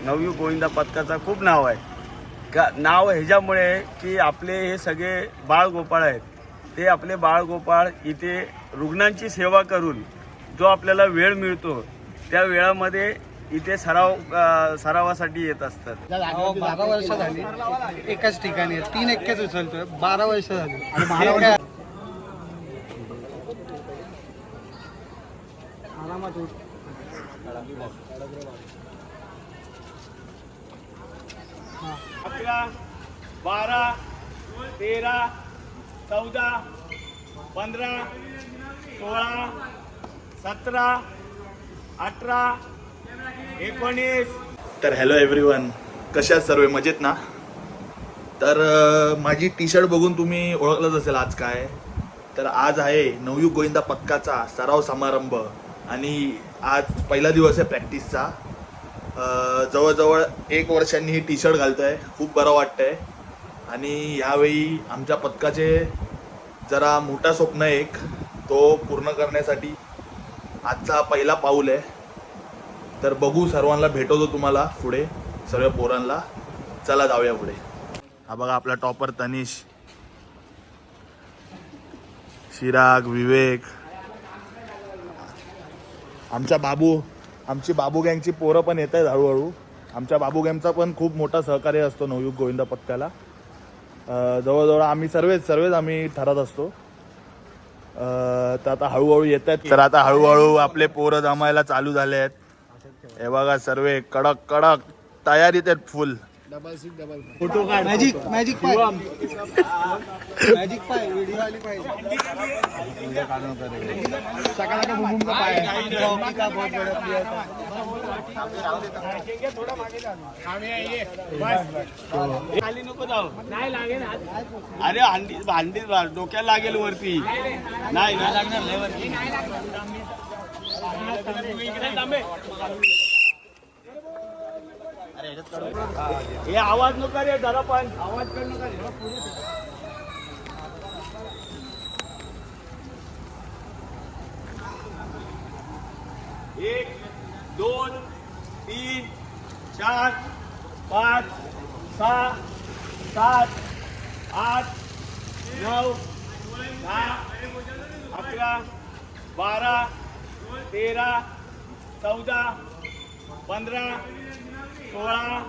नवयुग गोविंदा पथकाचा खूप नाव आहे. नाव ह्याच्यामुळे की आपले हे सगळे बाळगोपाळ आहेत. ते आपले बाळगोपाळ इथे रुग्णांची सेवा करून जो आपल्याला वेळ मिळतो त्या वेळामध्ये इथे सरावासाठी येत असतात. 12 वर्ष झाली एकाच ठिकाणी 3 एक्केच उचलतोय. 12 वर्ष झाली. आरामात 11, 12, 13, 14, 15, 16, 17, 18, 19. तर हॅलो एव्हरीवन, कशा आहात सर्व? मजेत ना? तर माझी टी शर्ट बघून तुम्ही ओळखलंच असेल आज काय. तर आज आहे नवयुग गोविंदा पथकाचा सराव समारंभ आणि आज पहिला दिवस आहे प्रॅक्टिसचा. जवळजवळ 1 वर्षांनी ही टी शर्ट घालतोय. खूप बरं वाटतंय. आणि यावेळी आमच्या पथकाचे जरा मोठा स्वप्न एक तो पूर्ण करण्यासाठी आजचा पहिला पाऊल आहे. तर बघू, सर्वांना भेटवतो तुम्हाला पुढे, सर्व पोरांना. चला जाऊया पुढे. हा बघा आपला टॉपर तनिष, चिराग, विवेक, आमचा बाबू, आमची बाबू गँगची पोरं पण येत आहेत हळूहळू. आमच्या बाबू गँगचा पण खूप मोठा सहकार्य असतो नवयुग गोविंदा पथकाला. जवळजवळ आम्ही सर्वच आम्ही ठरत असतो. तर आता हळूहळू येत आहेत. तर आता हळूहळू आपले पोरं जमायला चालू झाले आहेत. हे बघा सर्व कडक कडक तयारीत आहेत फुल. फोटो काढ. मॅजिक पाय. मॅजिक पाय व्हिडिओ आली पाहिजे. सकाळ का बुम का पाय रॉकी का बहुत बड़ा प्लेयर था. थोड़ा मागे जा. आम्ही ये बस खाली नको जाऊ. नाही लागेल. अरे भांडी डोक्याला लागेल वरती. नाही ना लागणार नाही वरती. हे आवाज नको रे जरा, पण आवाज कर नका रे. 1, 2, 3, 4, 5, 6, 7, 8, 9, 10, 11, 12, 13, 14, 15, 16,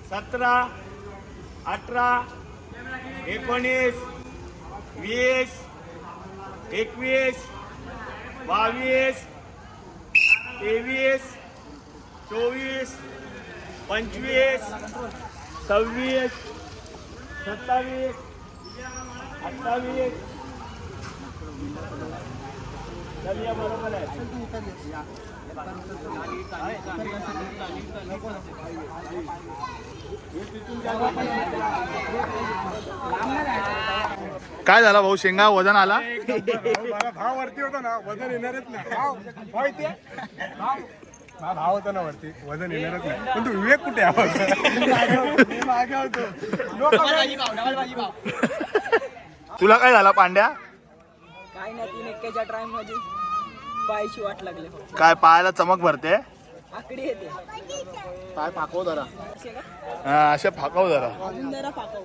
17, 18, 19, 20, 21, 22, 23, 24, 25, 26, 27, 28. चलिए बरोबर आहे. काय झालं भाऊ? शेंगा वजन आला? भाव वरती होता ना, वजन येणारच नाही. भाव येते. भाव होता ना वरती, वजन येणारच नाही. पण तू विवेक कुठे मागे होतो. तुला काय झाला पांड्या? काय नाही, 3 एक्केच्या टाइम मध्ये पायची वाट लागले. काय पायाला चमक भरते? आकडी येते. पाय फाकव जरा. असे का? हा, असे फाकव जरा. अजून जरा पाकव.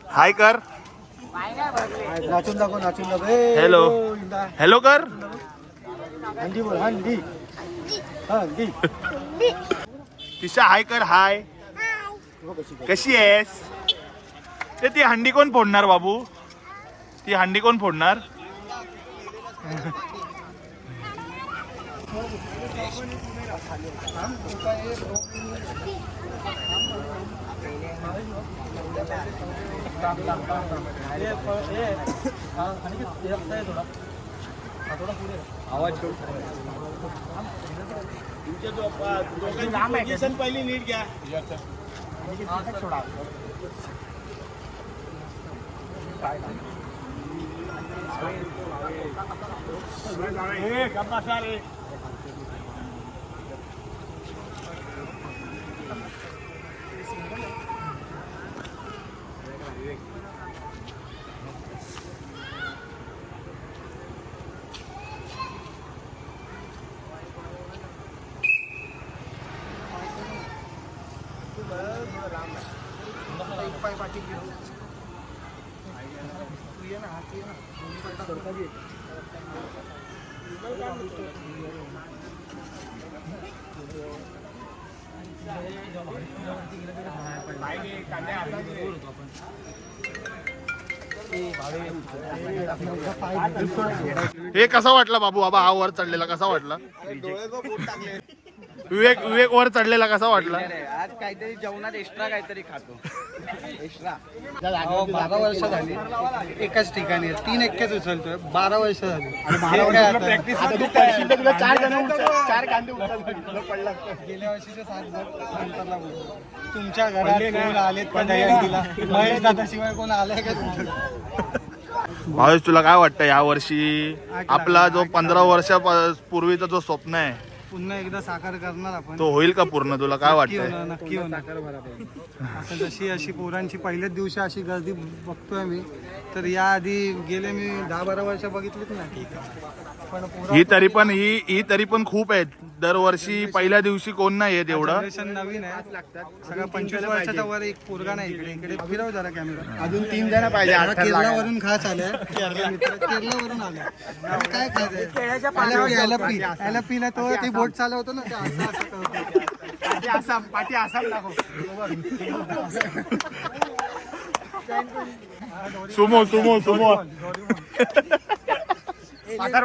हाय कर. नाचून दाखव. हॅलो हॅलो कर. हंडी बोल. हंडी. तिशा हाय कर. हाय, कशी आहेस? ते ती हंडी कोण फोडणार बाबू? ती हंडी कोण फोडणार? आवाज तुमच्या दोघांची पोझिशन पहिली नीट घ्या. रे एक पाय पाठी घेऊ. तू ये ना, हात ये ना. दोन्ही पाय टाकून ये. हे कसा वाटला बाबू बाबा हा वर चढलेला कसा वाटला विवेक वर चढलेला कसा वाटला आज काहीतरी जेवणात एक्स्ट्रा काहीतरी खातो एक्स्ट्रा 12 वर्ष झाली एकाच ठिकाणी 3 एक्केच उचलतोय 12 वर्ष झाली प्रॅक्टिस गेल्या वर्षीचे 7 नंतरला बोलतो. तुमच्या घरात कोण आलेत का दहीहंडीला? महेश दादाशिवाय कोण आलंय का तुमच्या? भावेश तुला काय वाटतं या वर्षी आपला जो 15 वर्षापूर्वीचा जो स्वप्न आहे पुन्हा एकदा साकार करणार आपण. तो होईल का पूर्ण तुला काय नक्की वाटतंय होणार, नक्की होणार. आता जशी अशी पोरांची पहिल्याच दिवशी अशी गर्दी बघतोय मी तर या आधी गेले मी 10-12 वर्ष बघितलीच नाही. पण ही तरी पण खूप आहेत दरवर्षी पहिल्या दिवशी कोण नाही येत एवढं जनरेशन नवीन आहे सगळं 25 वर्षाच्या वर एक पोरगा नाही इकडे फिरव जरा कॅमेरा. अजून 3 जण पाहिजे केरलावरून खास आले केरलावरून आले काय खायचंय याला पिला तो ते बोट चालवतो ना ते असं करतो. पाठी आसाम दाखव सुमो म्हातार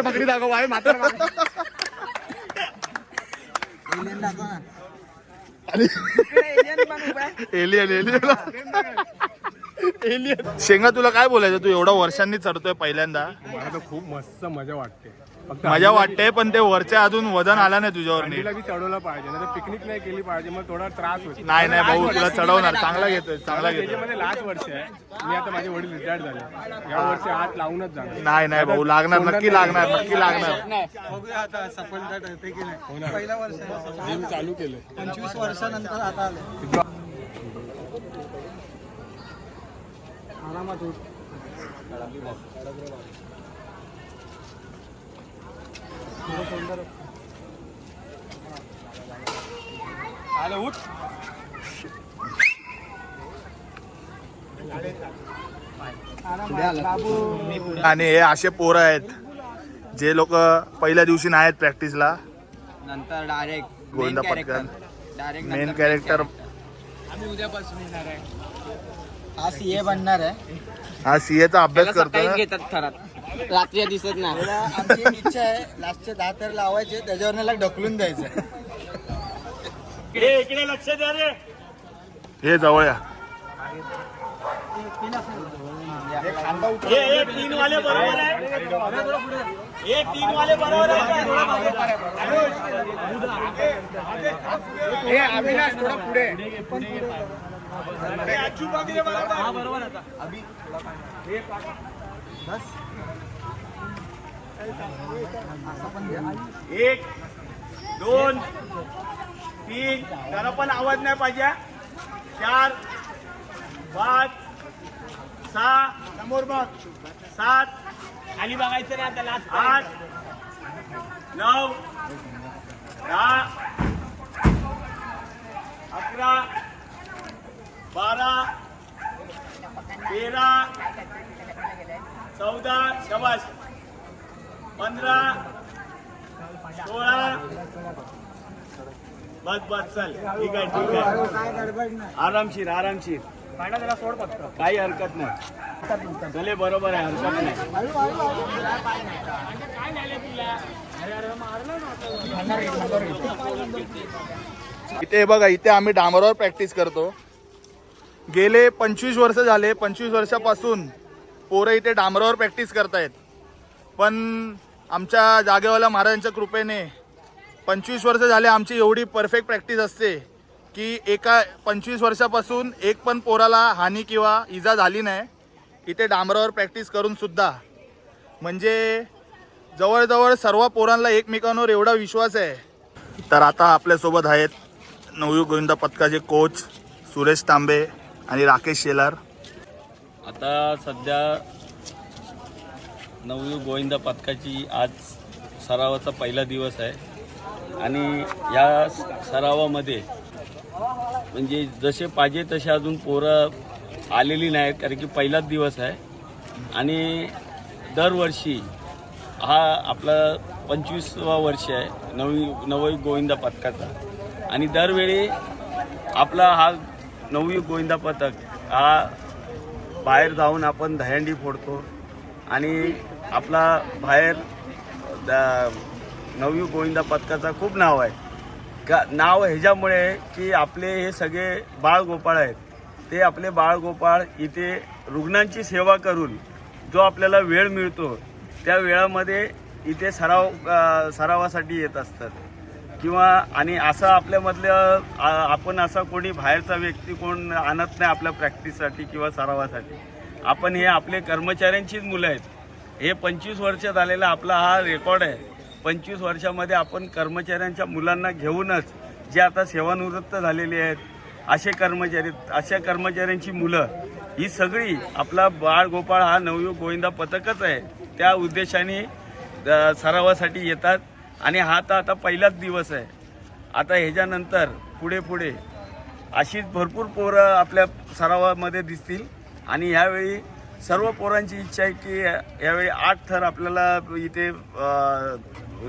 बाकडी दाखव आहे म्हातार एलियन शेंगा तुला काय बोलायचं तू एवढा वर्षांनी चढतोय पहिल्यांदा मला तर खूप मस्त मजा वाटते. फक्त मजा वाटते पण ते वरच्या अजून वजन आला नाही तुझ्यावर नीट. अंडीला बी चढवलं पाहिजे नाही तर पिकनिक नाही केली पाहिजे मग थोडा त्रास होतो. नाही भाऊ तुला चढवणार चांगला घेतोय त्याच्यामध्ये लास्ट वर्ष आहे. मी आता माझे वडील रिटायर्ड झाले या वर्षी हात लावूनच जाणार. नाही भाऊ लागणार नक्की लागणार बघूया आता सफलता ठरते की नाही. पहिला वर्ष जिम चालू केलं 25 वर्षानंतर आता आले. आरामात होत आलं उठ. आणि हे असे पोरं आहेत जे लोक पहिल्या दिवशी नाही आहेत प्रॅक्टिसला नंतर डायरेक्ट गोविंदा पटकन मेन कॅरेक्टर आम्ही उद्यापासून येणार आहे. हा सीए बनणार आहे. हा सीएचा अभ्यास करतो घेतात थरात रात्री दिसत नाही. आमची इच्छा आहे लास्टचे 10 तर लावायचे त्याच्यावर ढकलून द्यायचं. इकडे लक्ष द्या रे हे जवळ या हे 3 वाले बरोबर आहे हे 3 वाले बरोबर आहे हे अविनाश थोडा पुढे हे अच्चू बागीरे बरोबर हा बरोबर आता अभि बस 1 2 3 जरा पण आवाज नाही पाहिजे 4 5 6 समोर बघ 7 खाली बघायचं ना आता लास्ट 8 9 10 11 12 13 14 शाबाश 15 16 बस चल ठीक आहे आरामशीर त्याला सोड फक्त काही हरकत नाही चले बरोबर आहे हरकत नाही. इथे बघा इथे आम्ही डांबरावर प्रॅक्टिस करतो. गेले 25 वर्ष झाले 25 वर्षापासून पोरं इथे डांबरावर प्रॅक्टिस करतायत. पण आमच्या जागेवाला महाराजांच्या कृपेने 25 वर्ष झाले आमची एवढी परफेक्ट प्रॅक्टिस असते की एका 25 वर्षापासून एक पण पोराला हानी किंवा इजा झाली नाही इथे डांबरावर प्रॅक्टिस करून सुद्धा. म्हणजे जवळजवळ सर्व पोरांना एकमेकांवर एवढा विश्वास आहे. तर आता आपल्यासोबत आहेत नवयुग गोविंदा पथकाचे कोच सुरेश तांबे आणि राकेश शेलार. आता सध्या नवयुग गोविंदा पथकाची आज सरावाचा पहिला दिवस आहे आणि या सरावामध्ये म्हणजे जसे पाहिजे तसे अजून पोरं आलेली नाहीत, कारण की पहिलाच दिवस आहे. आणि दरवर्षी हा आपला 25वा वर्ष आहे नवयुग गोविंदा पथकाचा. आणि दरवेळी आपला हा नवयुग गोविंदा पथक हा बाहेर जाऊन आपण दहीहंडी फोडतो. आणि आपला बाहेर नवयुग गोविंदा पथकाचा खूप नाव आहे. नाव ह्याच्यामुळे की आपले हे सगळे बाळगोपाळ आहेत, ते आपले बाळगोपाळ इथे रुग्णांची सेवा करून जो आपल्याला वेळ मिळतो त्या वेळामध्ये इथे सरावासाठी येत असतात. किंवा आणि असं आपल्यामधलं आपण असा कोणी बाहेरचा व्यक्ती कोण आणत नाही आपल्या प्रॅक्टिससाठी किंवा सरावासाठी. आपण हे आपले कर्मचाऱ्यांचीच मुलं आहेत. हे 25 वर्ष झालेला आपला हा रेकॉर्ड आहे. 25 वर्षामध्ये आपण कर्मचाऱ्यांच्या मुलांना घेऊनच जे आता सेवानिवृत्त झालेले आहेत अशा कर्मचाऱ्यांची मुलं ही सगळी आपला बाळगोपाळ हा नवयुग गोविंदा पथकच आहे त्या उद्देशाने सरावासाठी येतात. आणि हा तर आता पहिलाच दिवस आहे. आता ह्याच्यानंतर पुढे अशीच भरपूर पोरं आपल्या सरावामध्ये दिसतील. आणि ह्यावेळी सर्व पोरांची इच्छा आहे की यावेळी 8 थर आपल्याला इथे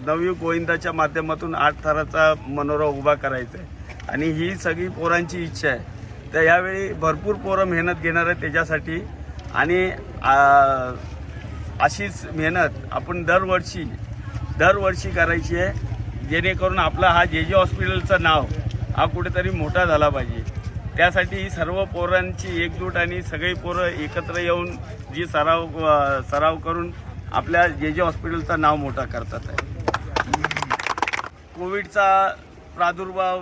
नवयुग गोविंदाच्या माध्यमातून 8 थराचा मनोरा उभा करायचा आहे. आणि ही सगळी पोरांची इच्छा आहे. तर यावेळी भरपूर पोरं मेहनत घेणार आहेत त्याच्यासाठी. आणि अशीच मेहनत आपण दरवर्षी करायची आहे, जेणेकरून आपला हा जे हॉस्पिटलचं नाव हा कुठेतरी मोठा झाला पाहिजे. त्यासाठी सर्व पोरांची एकजूट आणि सगळी पोरं एकत्र येऊन जी सराव करून आपल्या जे हॉस्पिटलचं नाव मोठा करतात आहे. कोविडचा प्रादुर्भाव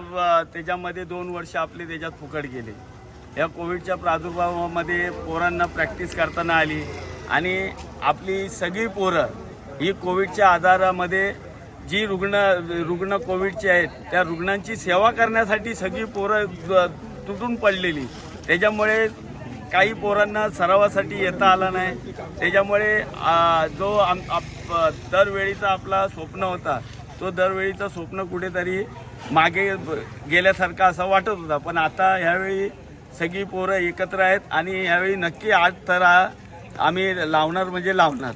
त्याच्यामध्ये 2 वर्ष आपले त्याच्यात फुकट गेले. या कोविडच्या प्रादुर्भावामध्ये पोरांना प्रॅक्टिस करताना आली. आणि आपली सगळी पोरं ही कोविडच्या आजारामध्ये जी रुग्ण कोविडचे आहेत त्या रुग्णांची सेवा करण्यासाठी सगळी पोरं तुटून पडलेली. त्याच्यामुळे काही पोरांना सरावासाठी येता आला नाही. त्याच्यामुळे जो दरवेळीचा आपला स्वप्न होता तो दरवेळीचं स्वप्न कुठेतरी मागे गेल्यासारखं असं वाटत होता. पण आता ह्यावेळी सगळी पोरं एकत्र आहेत आणि ह्यावेळी नक्की 8 थर आम्ही लावणार म्हणजे लावणार.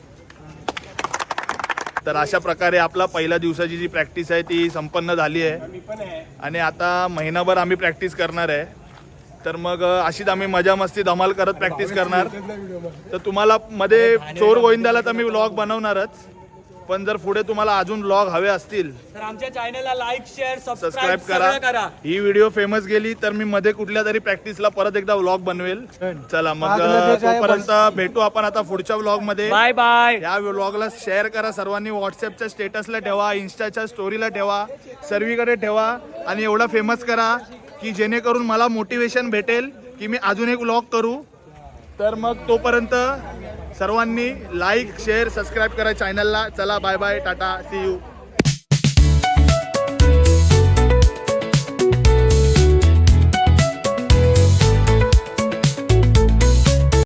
तर अशा प्रकारे आपला पहिल्या दिवसाची जी प्रॅक्टिस आहे ती संपन्न झाली आहे. आणि आता महिनाभर आम्ही प्रॅक्टिस करणार आहे. तर मग अशीच आम्ही मजा मस्ती धमाल करत प्रॅक्टिस करणार. तर तुम्हाला मध्ये चोर गोविंदाला तर मी व्लॉग बनवणारच, पण जर पुढे तुम्हाला अजून व्लॉग हवे असतील तर आमच्या चॅनलला लाईक शेअर सबस्क्राईब करा. ही व्हिडिओ फेमस गेली तर मी मध्ये कुठल्या तरी प्रॅक्टिसला परत एकदा व्लॉग बनवेल. चला मग तोपर्यंत भेटू आपण आता पुढच्या व्लॉग मध्ये. Bye bye. या व्लॉगला शेअर करा सर्वांनी. व्हॉट्सअपच्या स्टेटसला ठेवा, इंस्टाच्या स्टोरीला ठेवा, सर्वीकडे ठेवा. आणि एवढा फेमस करा की जेणेकरून मला मोटिवेशन भेटेल की मी अजून एक व्लॉग करू. तर मग तोपर्यंत सर्वांनी लाईक शेअर सबस्क्राईब करा चॅनलला. चला bye bye, tata, see you.